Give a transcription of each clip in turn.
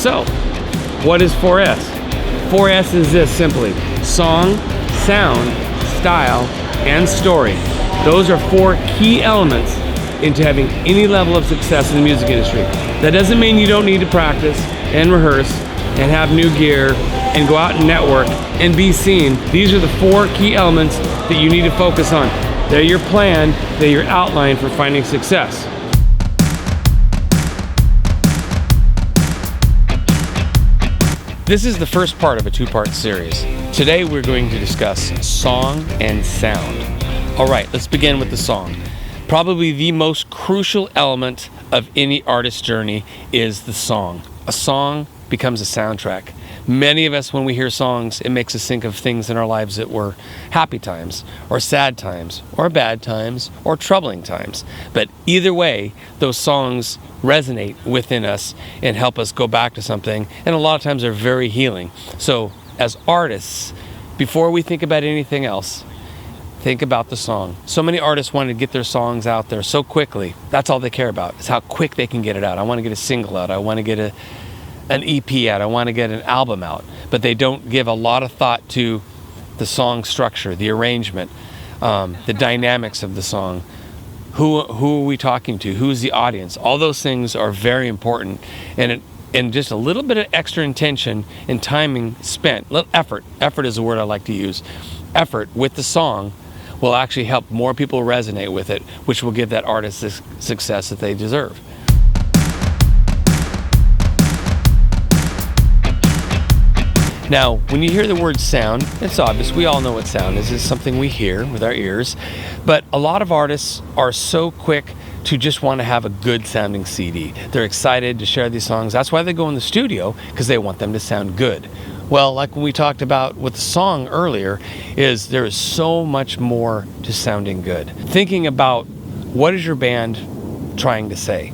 So, what is 4S? 4S is this simply: song, sound, style, and story. Those are 4 key elements into having any level of success in the music industry. That doesn't mean you don't need to practice and rehearse and have new gear and go out and network and be seen. These are the 4 key elements that you need to focus on. They're your plan, they're your outline for finding success. This is the first part of a 2-part series. Today we're going to discuss song and sound. All right, let's begin with the song. Probably the most crucial element of any artist's journey is the song. A song becomes a soundtrack. Many of us, when we hear songs, it makes us think of things in our lives that were happy times, or sad times, or bad times, or troubling times. But either way, those songs resonate within us and help us go back to something, and a lot of times they're very healing. So as artists, before we think about anything else, think about the song. So many artists want to get their songs out there so quickly. That's all they care about, is how quick they can get it out. I want to get a single out. I want to get an EP out. I want to get an album out. But they don't give a lot of thought to the song structure, the arrangement, the dynamics of the song. Who are we talking to? Who's the audience? All those things are very important. And just a little bit of extra intention and timing spent, effort is a word I like to use, effort with the song will actually help more people resonate with it, which will give that artist the success that they deserve. Now, when you hear the word sound, it's obvious. We all know what sound is. It's something we hear with our ears. But a lot of artists are so quick to just want to have a good sounding CD. They're excited to share these songs. That's why they go in the studio, because they want them to sound good. Well, like when we talked about with the song earlier, is there is so much more to sounding good. Thinking about, what is your band trying to say?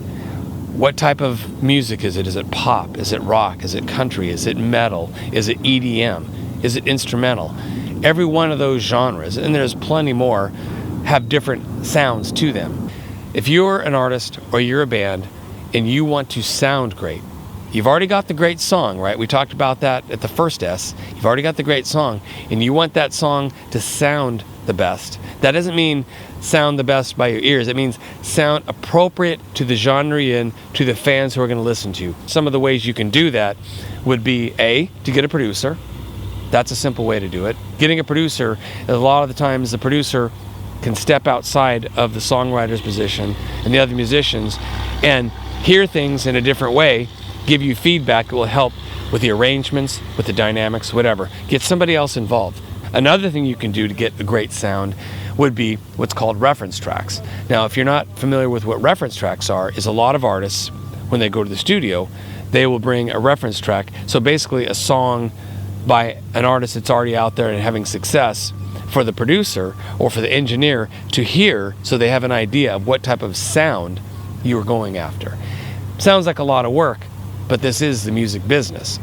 What type of music is it? Is it pop? Is it rock? Is it country? Is it metal? Is it EDM? Is it instrumental? Every one of those genres, and there's plenty more, have different sounds to them. If you're an artist or you're a band and you want to sound great, you've already got the great song, right? We talked about that at the first S. You've already got the great song, and you want that song to sound the best. That doesn't mean sound the best by your ears. It means sound appropriate to the genre you're in, to the fans who are going to listen to you. Some of the ways you can do that would be, A, to get a producer. That's a simple way to do it. Getting a producer, a lot of the times the producer can step outside of the songwriter's position and the other musicians and hear things in a different way, give you feedback that will help with the arrangements, with the dynamics, whatever. Get somebody else involved. Another thing you can do to get a great sound would be what's called reference tracks. Now, if you're not familiar with what reference tracks are, is a lot of artists, when they go to the studio, they will bring a reference track. So basically a song by an artist that's already out there and having success for the producer or for the engineer to hear, so they have an idea of what type of sound you are going after. Sounds like a lot of work, but this is the music business.